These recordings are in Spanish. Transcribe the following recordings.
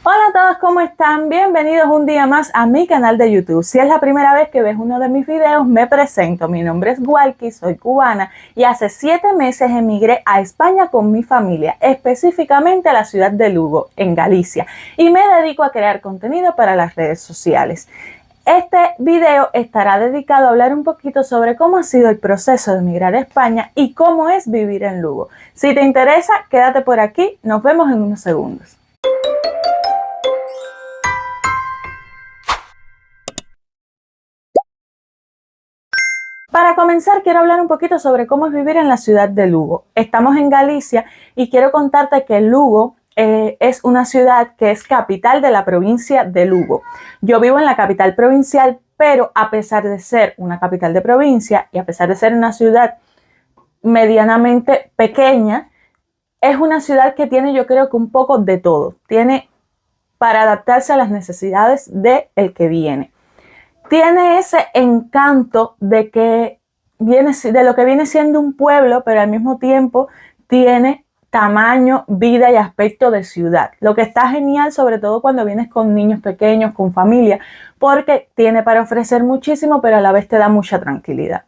Hola a todos, ¿cómo están? Bienvenidos un día más a mi canal de YouTube. Si es la primera vez que ves uno de mis videos, me presento. Mi nombre es Walky, soy cubana y hace 7 meses emigré a España con mi familia, específicamente a la ciudad de Lugo, en Galicia, y me dedico a crear contenido para las redes sociales. Este video estará dedicado a hablar un poquito sobre cómo ha sido el proceso de emigrar a España y cómo es vivir en Lugo. Si te interesa, quédate por aquí, nos vemos en unos segundos. Para comenzar, quiero hablar un poquito sobre cómo es vivir en la ciudad de Lugo. Estamos en Galicia y quiero contarte que Lugo es una ciudad que es capital de la provincia de Lugo. Yo vivo en la capital provincial, pero a pesar de ser una capital de provincia y a pesar de ser una ciudad medianamente pequeña, es una ciudad que tiene, yo creo que un poco de todo. Tiene para adaptarse a las necesidades del que viene. Tiene ese encanto de lo que viene siendo un pueblo, pero al mismo tiempo tiene tamaño, vida y aspecto de ciudad. Lo que está genial, sobre todo cuando vienes con niños pequeños, con familia, porque tiene para ofrecer muchísimo, pero a la vez te da mucha tranquilidad.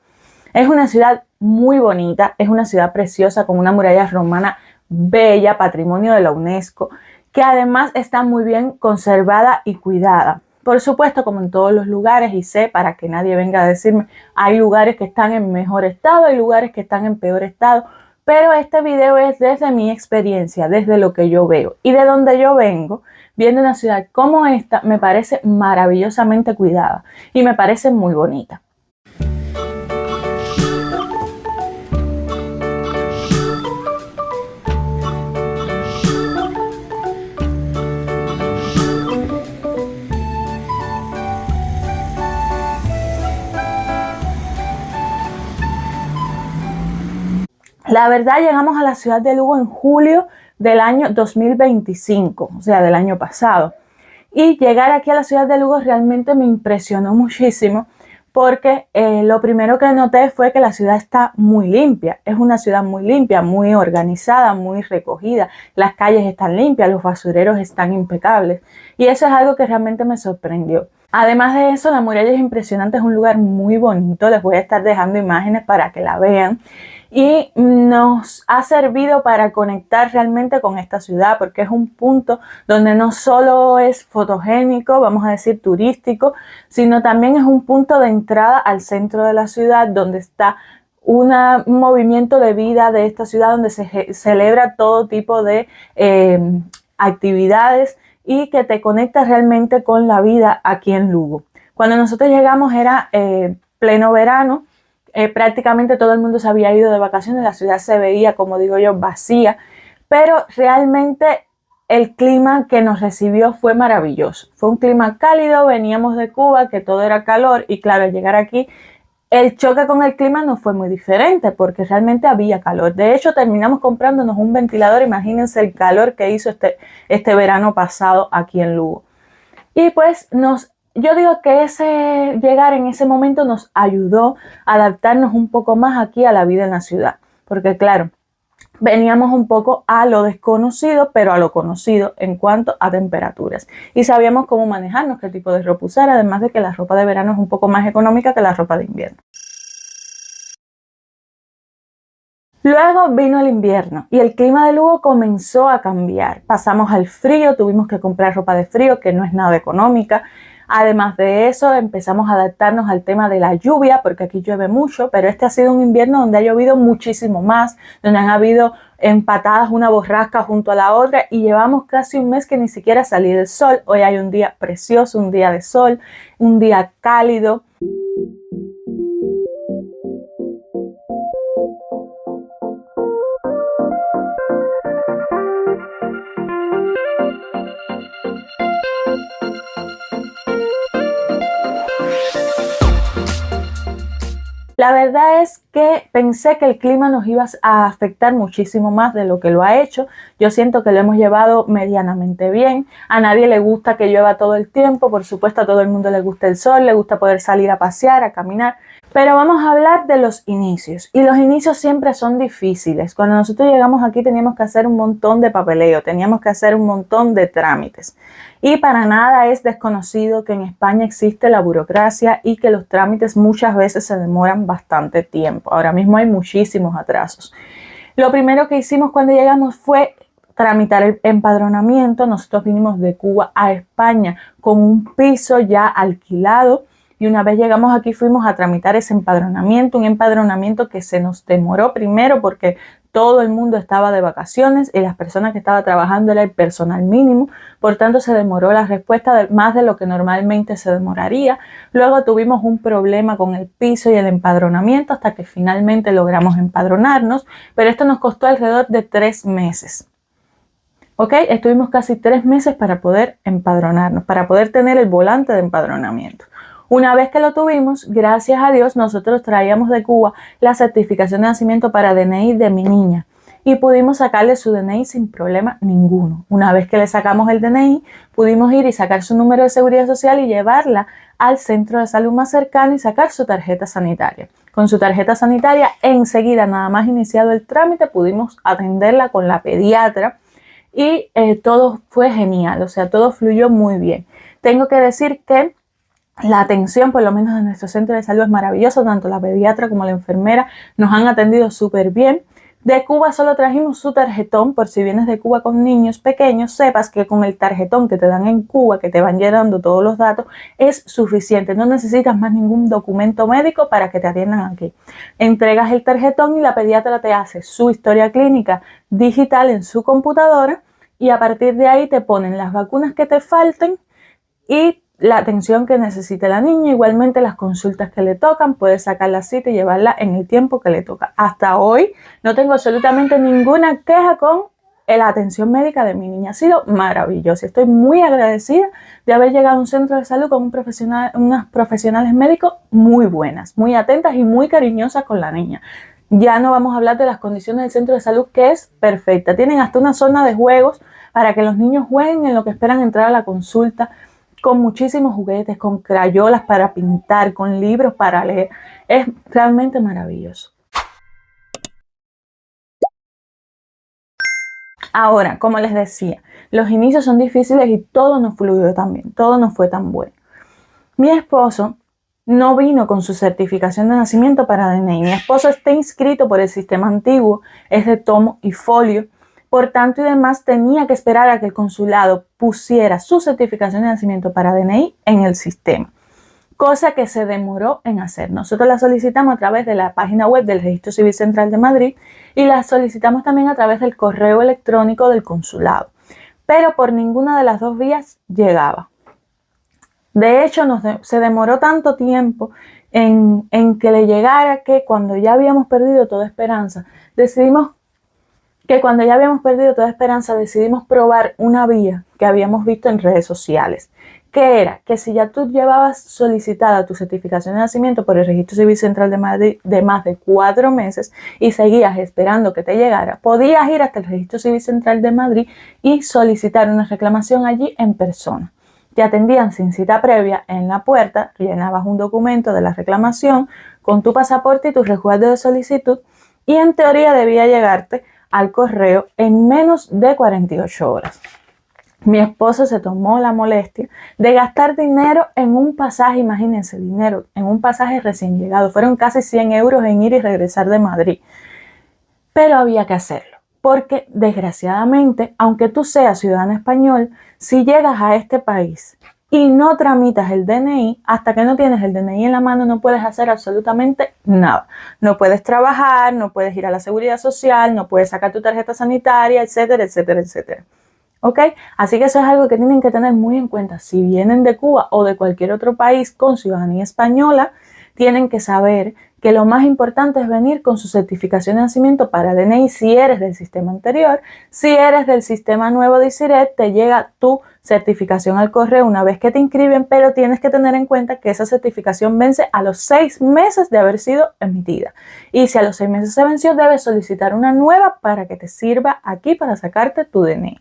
Es una ciudad muy bonita, es una ciudad preciosa con una muralla romana bella, patrimonio de la UNESCO, que además está muy bien conservada y cuidada. Por supuesto, como en todos los lugares, y sé, para que nadie venga a decirme, hay lugares que están en mejor estado, hay lugares que están en peor estado, pero este video es desde mi experiencia, desde lo que yo veo y de donde yo vengo, viendo una ciudad como esta, me parece maravillosamente cuidada y me parece muy bonita. La verdad, llegamos a la ciudad de Lugo en julio del año 2025, o sea, del año pasado. Y llegar aquí a la ciudad de Lugo realmente me impresionó muchísimo porque lo primero que noté fue que la ciudad está muy limpia. Es una ciudad muy limpia, muy organizada, muy recogida. Las calles están limpias, los basureros están impecables. Y eso es algo que realmente me sorprendió. Además de eso, la muralla es impresionante, es un lugar muy bonito. Les voy a estar dejando imágenes para que la vean. Y nos ha servido para conectar realmente con esta ciudad porque es un punto donde no solo es fotogénico, vamos a decir turístico, sino también es un punto de entrada al centro de la ciudad donde está un movimiento de vida de esta ciudad donde se celebra todo tipo de actividades y que te conecta realmente con la vida aquí en Lugo. Cuando nosotros llegamos era pleno verano. Prácticamente todo el mundo se había ido de vacaciones, la ciudad se veía, como digo yo, vacía, pero realmente el clima que nos recibió fue maravilloso. Fue un clima cálido, veníamos de Cuba, que todo era calor, y claro, al llegar aquí, el choque con el clima no fue muy diferente, porque realmente había calor. De hecho, terminamos comprándonos un ventilador, imagínense el calor que hizo este verano pasado aquí en Lugo. Y pues yo digo que ese llegar en ese momento nos ayudó a adaptarnos un poco más aquí a la vida en la ciudad. Porque claro, veníamos un poco a lo desconocido, pero a lo conocido en cuanto a temperaturas. Y sabíamos cómo manejarnos, qué tipo de ropa usar, además de que la ropa de verano es un poco más económica que la ropa de invierno. Luego vino el invierno y el clima de Lugo comenzó a cambiar. Pasamos al frío, tuvimos que comprar ropa de frío que no es nada económica. Además de eso, empezamos a adaptarnos al tema de la lluvia, porque aquí llueve mucho, pero este ha sido un invierno donde ha llovido muchísimo más, donde han habido empatadas una borrasca junto a la otra y llevamos casi un mes que ni siquiera salí del sol. Hoy hay un día precioso, un día de sol, un día cálido. La verdad es que pensé que el clima nos iba a afectar muchísimo más de lo que lo ha hecho. Yo siento que lo hemos llevado medianamente bien. A nadie le gusta que llueva todo el tiempo. Por supuesto, a todo el mundo le gusta el sol, le gusta poder salir a pasear, a caminar. Pero vamos a hablar de los inicios. Y los inicios siempre son difíciles. Cuando nosotros llegamos aquí teníamos que hacer un montón de papeleo, teníamos que hacer un montón de trámites. Y para nada es desconocido que en España existe la burocracia y que los trámites muchas veces se demoran bastante tiempo. Ahora mismo hay muchísimos atrasos. Lo primero que hicimos cuando llegamos fue tramitar el empadronamiento. Nosotros vinimos de Cuba a España con un piso ya alquilado. Y una vez llegamos aquí fuimos a tramitar ese empadronamiento, un empadronamiento que se nos demoró primero porque todo el mundo estaba de vacaciones y las personas que estaban trabajando era el personal mínimo, por tanto se demoró la respuesta más de lo que normalmente se demoraría. Luego tuvimos un problema con el piso y el empadronamiento hasta que finalmente logramos empadronarnos, pero esto nos costó alrededor de 3 meses. ¿Ok? Estuvimos casi 3 meses para poder empadronarnos, para poder tener el volante de empadronamiento. Una vez que lo tuvimos, gracias a Dios, nosotros traíamos de Cuba la certificación de nacimiento para DNI de mi niña y pudimos sacarle su DNI sin problema ninguno. Una vez que le sacamos el DNI, pudimos ir y sacar su número de seguridad social y llevarla al centro de salud más cercano y sacar su tarjeta sanitaria. Con su tarjeta sanitaria, enseguida, nada más iniciado el trámite, pudimos atenderla con la pediatra y todo fue genial, o sea, todo fluyó muy bien. Tengo que decir que la atención, por lo menos en nuestro centro de salud, es maravillosa. Tanto la pediatra como la enfermera nos han atendido súper bien. De Cuba solo trajimos su tarjetón. Por si vienes de Cuba con niños pequeños, sepas que con el tarjetón que te dan en Cuba, que te van llenando todos los datos, es suficiente. No necesitas más ningún documento médico para que te atiendan aquí. Entregas el tarjetón y la pediatra te hace su historia clínica digital en su computadora y a partir de ahí te ponen las vacunas que te falten y la atención que necesite la niña, igualmente las consultas que le tocan, puedes sacar la cita y llevarla en el tiempo que le toca. Hasta hoy no tengo absolutamente ninguna queja con la atención médica de mi niña. Ha sido maravillosa. Estoy muy agradecida de haber llegado a un centro de salud con unas profesionales médicos muy buenas, muy atentas y muy cariñosas con la niña. Ya no vamos a hablar de las condiciones del centro de salud, que es perfecta. Tienen hasta una zona de juegos para que los niños jueguen en lo que esperan entrar a la consulta, con muchísimos juguetes, con crayolas para pintar, con libros para leer. Es realmente maravilloso. Ahora, como les decía, los inicios son difíciles y todo no fluyó tan bien, todo no fue tan bueno. Mi esposo no vino con su certificación de nacimiento para DNI. Mi esposo está inscrito por el sistema antiguo, es de tomo y folio. Por tanto y demás, tenía que esperar a que el consulado pusiera su certificación de nacimiento para DNI en el sistema, cosa que se demoró en hacer. Nosotros la solicitamos a través de la página web del Registro Civil Central de Madrid y la solicitamos también a través del correo electrónico del consulado, pero por ninguna de las dos vías llegaba. De hecho, se demoró tanto tiempo en que le llegara que cuando ya habíamos perdido toda esperanza, decidimos probar una vía que habíamos visto en redes sociales, que era que si ya tú llevabas solicitada tu certificación de nacimiento por el Registro Civil Central de Madrid de más de 4 meses y seguías esperando que te llegara, podías ir hasta el Registro Civil Central de Madrid y solicitar una reclamación allí en persona. Te atendían sin cita previa en la puerta, llenabas un documento de la reclamación con tu pasaporte y tu resguardo de solicitud y en teoría debía llegarte al correo en menos de 48 horas. Mi esposo se tomó la molestia de gastar dinero en un pasaje, imagínense, dinero en un pasaje recién llegado. Fueron casi 100 euros en ir y regresar de Madrid. Pero había que hacerlo, porque desgraciadamente, aunque tú seas ciudadano español, si llegas a este país y no tramitas el DNI, hasta que no tienes el DNI en la mano no puedes hacer absolutamente nada. No puedes trabajar, no puedes ir a la seguridad social, no puedes sacar tu tarjeta sanitaria, etcétera, etcétera, etcétera. ¿Ok? Así que eso es algo que tienen que tener muy en cuenta. Si vienen de Cuba o de cualquier otro país con ciudadanía española, tienen que saber que lo más importante es venir con su certificación de nacimiento para DNI si eres del sistema anterior. Si eres del sistema nuevo de ISIRET, te llega tu certificación al correo una vez que te inscriben, pero tienes que tener en cuenta que esa certificación vence a los 6 meses de haber sido emitida. Y si a los 6 meses se venció, debes solicitar una nueva para que te sirva aquí para sacarte tu DNI.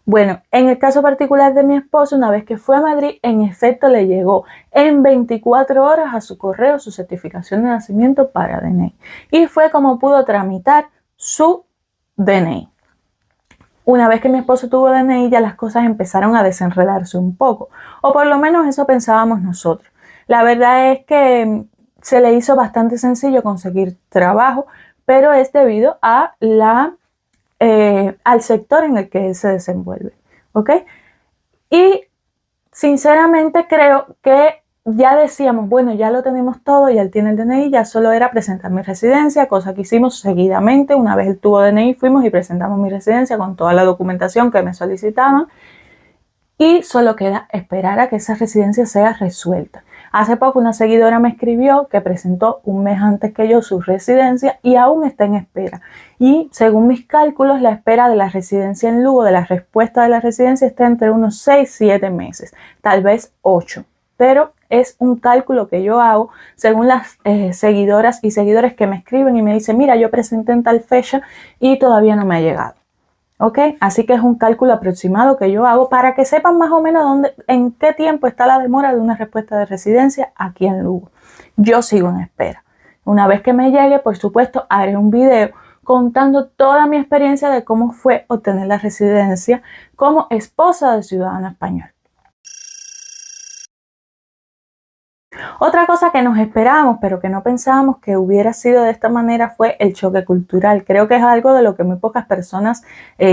Bueno, en el caso particular de mi esposo, una vez que fue a Madrid, en efecto le llegó en 24 horas a su correo su certificación de nacimiento para DNI. Y fue como pudo tramitar su DNI. Una vez que mi esposo tuvo DNI, ya las cosas empezaron a desenredarse un poco, o por lo menos eso pensábamos nosotros. La verdad es que se le hizo bastante sencillo conseguir trabajo, pero es debido a al sector en el que él se desenvuelve, ¿ok? Y sinceramente creo que ya decíamos, bueno, ya lo tenemos todo, ya él tiene el DNI, ya solo era presentar mi residencia, cosa que hicimos seguidamente. Una vez él tuvo DNI, fuimos y presentamos mi residencia con toda la documentación que me solicitaban. Y solo queda esperar a que esa residencia sea resuelta. Hace poco una seguidora me escribió que presentó un mes antes que yo su residencia y aún está en espera. Y según mis cálculos, la espera de la residencia en Lugo, de la respuesta de la residencia, está entre unos 6-7 meses, tal vez 8. Pero es un cálculo que yo hago según las seguidoras y seguidores que me escriben y me dicen, mira, yo presenté en tal fecha y todavía no me ha llegado. ¿Ok? Así que es un cálculo aproximado que yo hago para que sepan más o menos en qué tiempo está la demora de una respuesta de residencia aquí en Lugo. Yo sigo en espera. Una vez que me llegue, por supuesto, haré un video contando toda mi experiencia de cómo fue obtener la residencia como esposa de ciudadano español. Otra cosa que nos esperábamos, pero que no pensábamos que hubiera sido de esta manera, fue el choque cultural. Creo que es algo de lo que muy pocas personas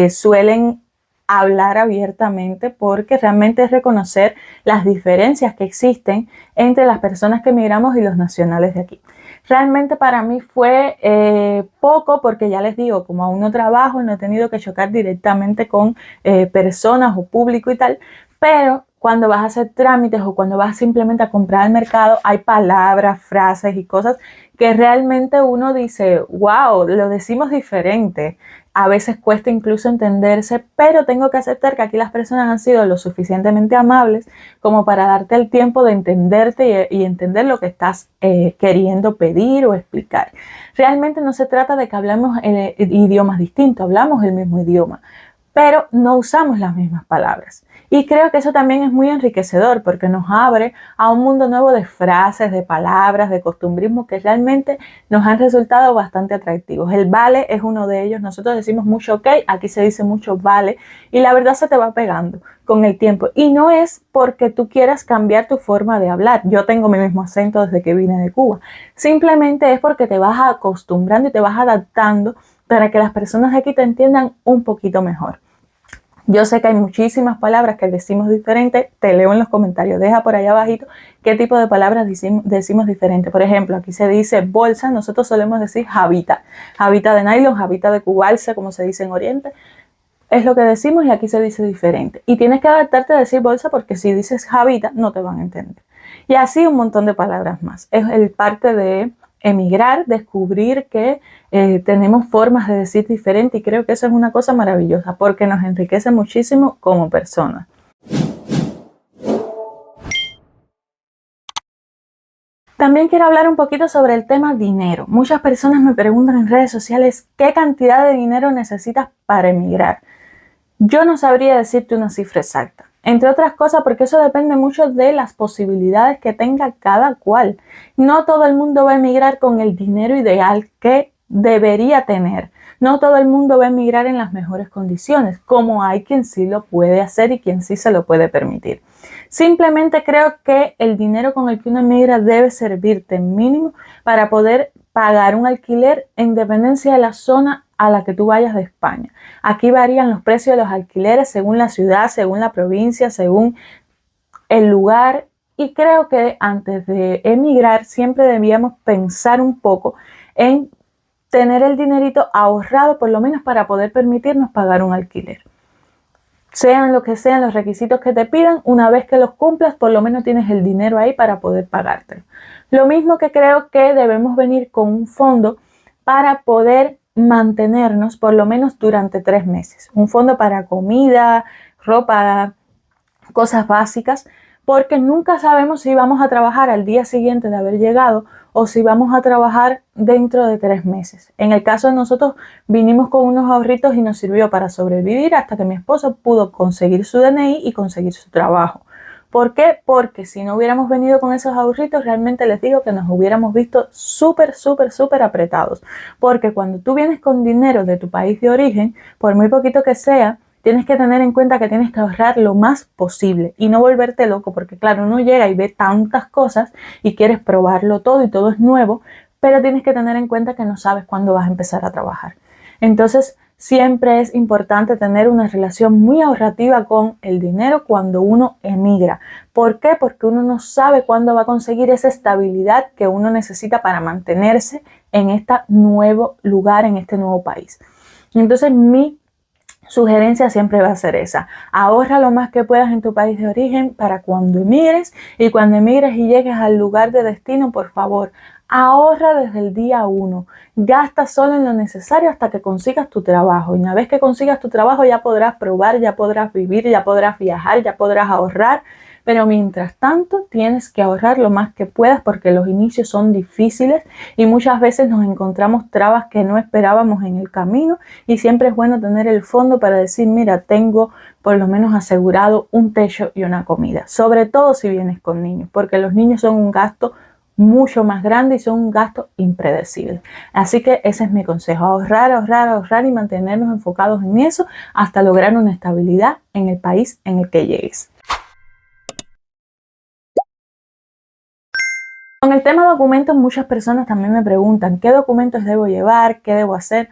suelen hablar abiertamente, porque realmente es reconocer las diferencias que existen entre las personas que emigramos y los nacionales de aquí. Realmente para mí fue poco, porque ya les digo, como aún no trabajo, no he tenido que chocar directamente con personas o público y tal, pero cuando vas a hacer trámites o cuando vas simplemente a comprar al mercado, hay palabras, frases y cosas que realmente uno dice, wow, lo decimos diferente. A veces cuesta incluso entenderse, pero tengo que aceptar que aquí las personas han sido lo suficientemente amables como para darte el tiempo de entenderte y entender lo que estás queriendo pedir o explicar. Realmente no se trata de que hablemos idiomas distintos, hablamos el mismo idioma, pero no usamos las mismas palabras. Y creo que eso también es muy enriquecedor, porque nos abre a un mundo nuevo de frases, de palabras, de costumbrismos que realmente nos han resultado bastante atractivos. El vale es uno de ellos. Nosotros decimos mucho ok, aquí se dice mucho vale, y la verdad se te va pegando con el tiempo. Y no es porque tú quieras cambiar tu forma de hablar. Yo tengo mi mismo acento desde que vine de Cuba. Simplemente es porque te vas acostumbrando y te vas adaptando para que las personas de aquí te entiendan un poquito mejor. Yo sé que hay muchísimas palabras que decimos diferente, te leo en los comentarios, deja por ahí abajito qué tipo de palabras decimos diferente. Por ejemplo, aquí se dice bolsa, nosotros solemos decir jabita, jabita de nylon, jabita de cubalse, como se dice en Oriente, es lo que decimos y aquí se dice diferente. Y tienes que adaptarte a decir bolsa, porque si dices jabita no te van a entender. Y así un montón de palabras más. Es el parte de emigrar, descubrir que tenemos formas de decir diferente, y creo que eso es una cosa maravillosa porque nos enriquece muchísimo como personas. También quiero hablar un poquito sobre el tema dinero. Muchas personas me preguntan en redes sociales qué cantidad de dinero necesitas para emigrar. Yo no sabría decirte una cifra exacta, entre otras cosas porque eso depende mucho de las posibilidades que tenga cada cual. No todo el mundo va a emigrar con el dinero ideal que debería tener. No todo el mundo va a emigrar en las mejores condiciones, como hay quien sí lo puede hacer y quien sí se lo puede permitir. Simplemente creo que el dinero con el que uno emigra debe servirte mínimo para poder pagar un alquiler en dependencia de la zona a la que tú vayas de España. Aquí varían los precios de los alquileres según la ciudad, según la provincia, según el lugar, y creo que antes de emigrar siempre debíamos pensar un poco en tener el dinerito ahorrado, por lo menos para poder permitirnos pagar un alquiler. Sean lo que sean los requisitos que te pidan, una vez que los cumplas, por lo menos tienes el dinero ahí para poder pagártelo. Lo mismo que creo que debemos venir con un fondo para poder mantenernos por lo menos durante 3 meses. Un fondo para comida, ropa, cosas básicas, porque nunca sabemos si vamos a trabajar al día siguiente de haber llegado o si vamos a trabajar dentro de 3 meses. En el caso de nosotros, vinimos con unos ahorritos y nos sirvió para sobrevivir hasta que mi esposo pudo conseguir su DNI y conseguir su trabajo. ¿Por qué? Porque si no hubiéramos venido con esos ahorritos, realmente les digo que nos hubiéramos visto súper apretados. Porque cuando tú vienes con dinero de tu país de origen, por muy poquito que sea, tienes que tener en cuenta que tienes que ahorrar lo más posible y no volverte loco, porque claro, uno llega y ve tantas cosas y quieres probarlo todo y todo es nuevo, pero tienes que tener en cuenta que no sabes cuándo vas a empezar a trabajar. Entonces, siempre es importante tener una relación muy ahorrativa con el dinero cuando uno emigra. ¿Por qué? Porque uno no sabe cuándo va a conseguir esa estabilidad que uno necesita para mantenerse en este nuevo lugar, en este nuevo país. Entonces, mi sugerencia siempre va a ser esa: ahorra lo más que puedas en tu país de origen para cuando emigres, y cuando emigres y llegues al lugar de destino, por favor, ahorra desde el día 1. Gasta solo en lo necesario hasta que consigas tu trabajo. Y una vez que consigas tu trabajo ya podrás probar, ya podrás vivir, ya podrás viajar, ya podrás ahorrar. Pero mientras tanto tienes que ahorrar lo más que puedas porque los inicios son difíciles y muchas veces nos encontramos trabas que no esperábamos en el camino, y siempre es bueno tener el fondo para decir, mira, tengo por lo menos asegurado un techo y una comida. Sobre todo si vienes con niños, porque los niños son un gasto mucho más grande y son un gasto impredecible. Así que ese es mi consejo: ahorrar y mantenernos enfocados en eso hasta lograr una estabilidad en el país en el que llegues. Con el tema documentos, muchas personas también me preguntan qué documentos debo llevar, qué debo hacer.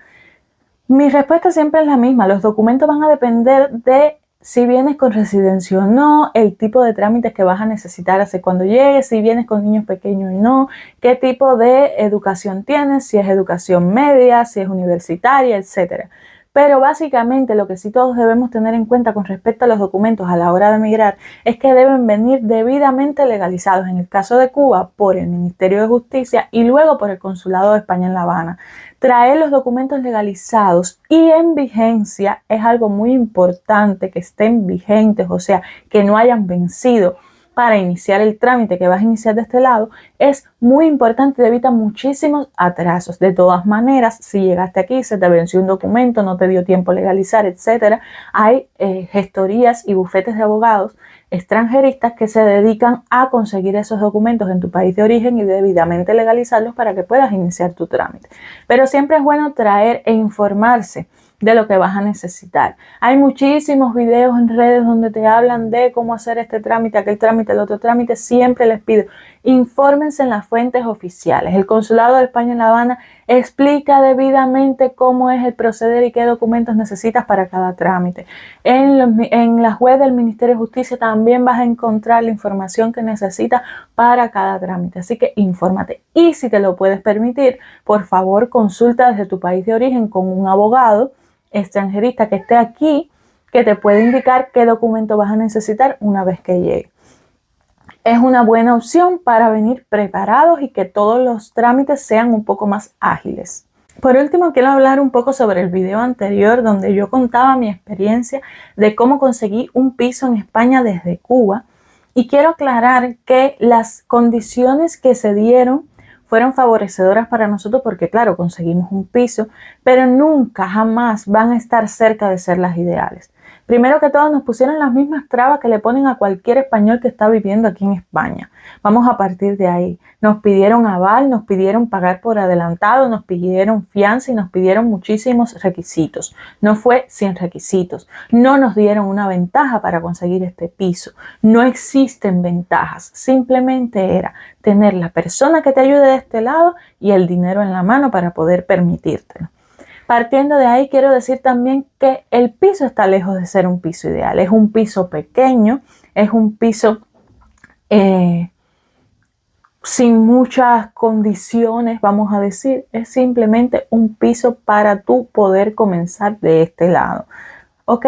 Mi respuesta siempre es la misma: los documentos van a depender de si vienes con residencia o no, el tipo de trámites que vas a necesitar hacer cuando llegues, si vienes con niños pequeños o no, qué tipo de educación tienes, si es educación media, si es universitaria, etc. Pero básicamente lo que sí todos debemos tener en cuenta con respecto a los documentos a la hora de emigrar es que deben venir debidamente legalizados, en el caso de Cuba por el Ministerio de Justicia y luego por el Consulado de España en La Habana. Traer los documentos legalizados y en vigencia es algo muy importante, que estén vigentes, o sea, que no hayan vencido para iniciar el trámite que vas a iniciar de este lado. Es muy importante, te evita muchísimos atrasos. De todas maneras, si llegaste aquí, se te venció un documento, no te dio tiempo a legalizar, etcétera, hay gestorías y bufetes de abogados extranjeristas que se dedican a conseguir esos documentos en tu país de origen y debidamente legalizarlos para que puedas iniciar tu trámite. Pero siempre es bueno traer e informarse de lo que vas a necesitar. Hay muchísimos videos en redes donde te hablan de cómo hacer este trámite, aquel trámite, el otro trámite. Siempre les pido, infórmense en las fuentes oficiales. El Consulado de España en La Habana explica debidamente cómo es el proceder y qué documentos necesitas para cada trámite. En la web del Ministerio de Justicia también vas a encontrar la información que necesitas para cada trámite. Así que infórmate. Y si te lo puedes permitir, por favor, consulta desde tu país de origen con un abogado extranjerista que esté aquí, que te puede indicar qué documento vas a necesitar una vez que llegue. Es una buena opción para venir preparados y que todos los trámites sean un poco más ágiles. Por último, quiero hablar un poco sobre el video anterior donde yo contaba mi experiencia de cómo conseguí un piso en España desde Cuba, y quiero aclarar que las condiciones que se dieron fueron favorecedoras para nosotros porque, claro, conseguimos un piso, pero nunca, jamás van a estar cerca de ser las ideales. Primero que todo, nos pusieron las mismas trabas que le ponen a cualquier español que está viviendo aquí en España. Vamos a partir de ahí. Nos pidieron aval, nos pidieron pagar por adelantado, nos pidieron fianza y nos pidieron muchísimos requisitos. No fue sin requisitos. No nos dieron una ventaja para conseguir este piso. No existen ventajas. Simplemente era tener la persona que te ayude de este lado y el dinero en la mano para poder permitírtelo. Partiendo de ahí, quiero decir también que el piso está lejos de ser un piso ideal. Es un piso pequeño, es un piso sin muchas condiciones, vamos a decir. Es simplemente un piso para tú poder comenzar de este lado. ¿Ok?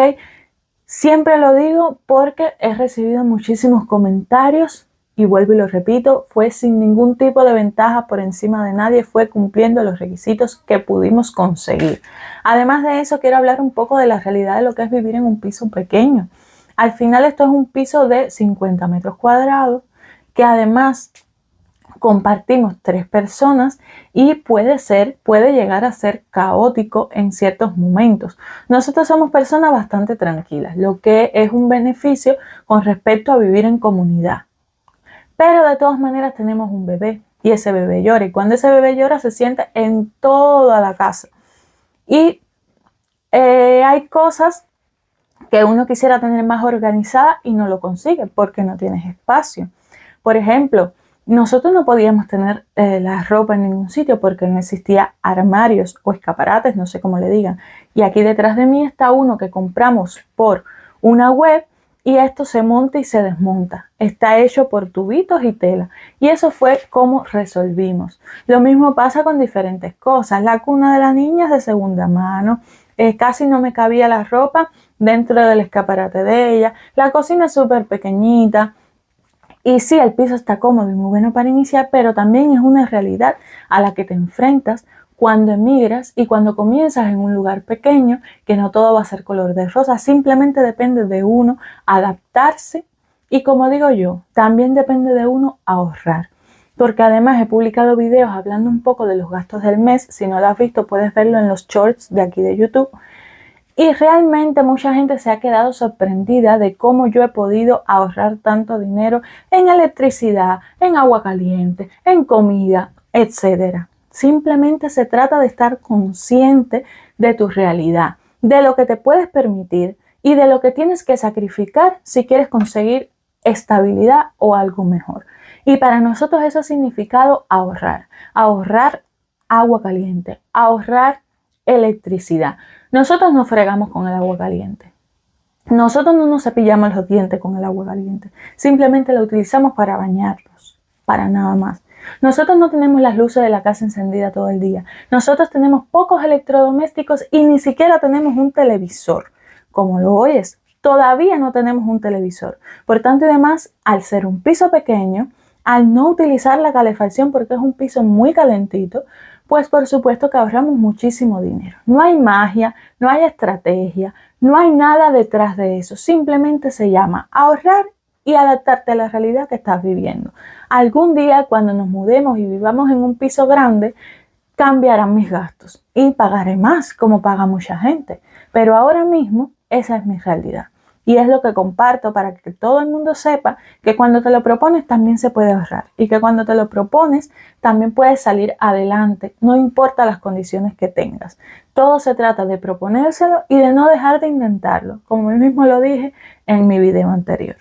Siempre lo digo porque he recibido muchísimos comentarios. Y vuelvo y lo repito, fue sin ningún tipo de ventaja por encima de nadie, fue cumpliendo los requisitos que pudimos conseguir. Además de eso, quiero hablar un poco de la realidad de lo que es vivir en un piso pequeño. Al final esto es un piso de 50 metros cuadrados que además compartimos 3 personas y puede llegar a ser caótico en ciertos momentos. Nosotros somos personas bastante tranquilas, lo que es un beneficio con respecto a vivir en comunidad. Pero de todas maneras tenemos un bebé y ese bebé llora, y cuando ese bebé llora se siente en toda la casa. Y hay cosas que uno quisiera tener más organizada y no lo consigue porque no tienes espacio. Por ejemplo, nosotros no podíamos tener la ropa en ningún sitio porque no existía armarios o escaparates, no sé cómo le digan. Y aquí detrás de mí está uno que compramos por una web y esto se monta y se desmonta. Está hecho por tubitos y tela. Y eso fue como resolvimos. Lo mismo pasa con diferentes cosas. La cuna de la niña es de segunda mano. Casi no me cabía la ropa dentro del escaparate de ella. La cocina es súper pequeñita. Y sí, el piso está cómodo y muy bueno para iniciar, pero también es una realidad a la que te enfrentas cuando emigras y cuando comienzas en un lugar pequeño, que no todo va a ser color de rosa, simplemente depende de uno adaptarse y, como digo yo, también depende de uno ahorrar. Porque además he publicado videos hablando un poco de los gastos del mes. Si no lo has visto, puedes verlo en los shorts de aquí de YouTube. Y realmente mucha gente se ha quedado sorprendida de cómo yo he podido ahorrar tanto dinero en electricidad, en agua caliente, en comida, etc. Simplemente se trata de estar consciente de tu realidad, de lo que te puedes permitir y de lo que tienes que sacrificar si quieres conseguir estabilidad o algo mejor. Y para nosotros eso ha significado ahorrar agua caliente, ahorrar electricidad. Nosotros no fregamos con el agua caliente. Nosotros no nos cepillamos los dientes con el agua caliente. Simplemente la utilizamos para bañarnos, para nada más. Nosotros no tenemos las luces de la casa encendidas todo el día. Nosotros tenemos pocos electrodomésticos y ni siquiera tenemos un televisor. Como lo oyes, todavía no tenemos un televisor. Por tanto y demás, al ser un piso pequeño, al no utilizar la calefacción porque es un piso muy calentito, pues por supuesto que ahorramos muchísimo dinero. No hay magia, no hay estrategia, no hay nada detrás de eso. Simplemente se llama ahorrar y adaptarte a la realidad que estás viviendo. Algún día cuando nos mudemos y vivamos en un piso grande, cambiarán mis gastos y pagaré más como paga mucha gente. Pero ahora mismo esa es mi realidad. Y es lo que comparto para que todo el mundo sepa que cuando te lo propones también se puede ahorrar y que cuando te lo propones también puedes salir adelante, no importa las condiciones que tengas. Todo se trata de proponérselo y de no dejar de intentarlo, como yo mismo lo dije en mi video anterior.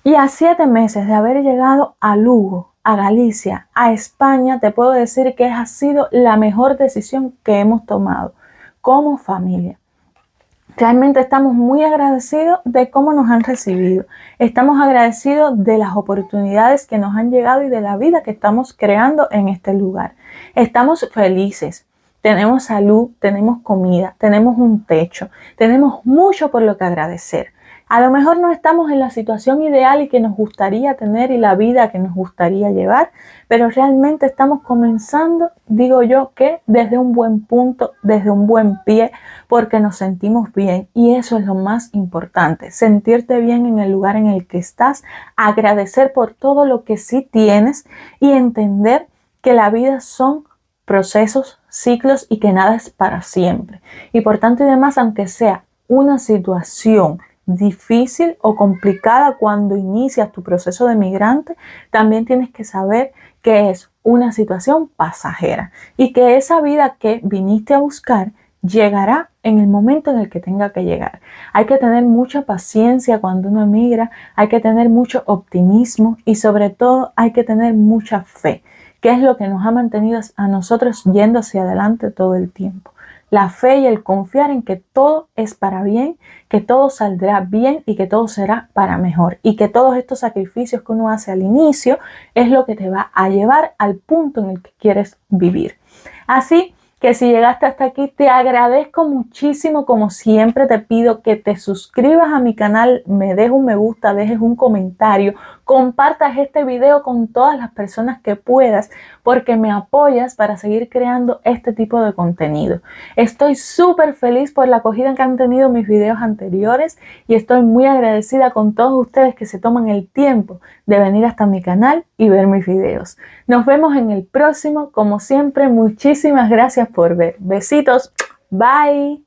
Y a 7 meses de haber llegado a Lugo, a Galicia, a España, te puedo decir que ha sido la mejor decisión que hemos tomado como familia. Realmente estamos muy agradecidos de cómo nos han recibido. Estamos agradecidos de las oportunidades que nos han llegado y de la vida que estamos creando en este lugar. Estamos felices. Tenemos salud, tenemos comida, tenemos un techo, tenemos mucho por lo que agradecer. A lo mejor no estamos en la situación ideal y que nos gustaría tener y la vida que nos gustaría llevar, pero realmente estamos comenzando, digo yo, que desde un buen punto, desde un buen pie, porque nos sentimos bien y eso es lo más importante, sentirte bien en el lugar en el que estás, agradecer por todo lo que sí tienes y entender que la vida son procesos, ciclos y que nada es para siempre. Y por tanto y demás, aunque sea una situación difícil o complicada cuando inicias tu proceso de migrante, también tienes que saber que es una situación pasajera y que esa vida que viniste a buscar llegará en el momento en el que tenga que llegar. Hay que tener mucha paciencia cuando uno emigra, hay que tener mucho optimismo y sobre todo hay que tener mucha fe, que es lo que nos ha mantenido a nosotros yendo hacia adelante todo el tiempo. La fe y el confiar en que todo es para bien, que todo saldrá bien y que todo será para mejor. Y que todos estos sacrificios que uno hace al inicio es lo que te va a llevar al punto en el que quieres vivir. Así que si llegaste hasta aquí, te agradezco muchísimo. Como siempre te pido que te suscribas a mi canal, me dejes un me gusta, dejes un comentario, compartas este video con todas las personas que puedas, porque me apoyas para seguir creando este tipo de contenido. Estoy súper feliz por la acogida que han tenido mis videos anteriores y estoy muy agradecida con todos ustedes que se toman el tiempo de venir hasta mi canal y ver mis videos. Nos vemos en el próximo. Como siempre, muchísimas gracias por ver. Besitos. Bye.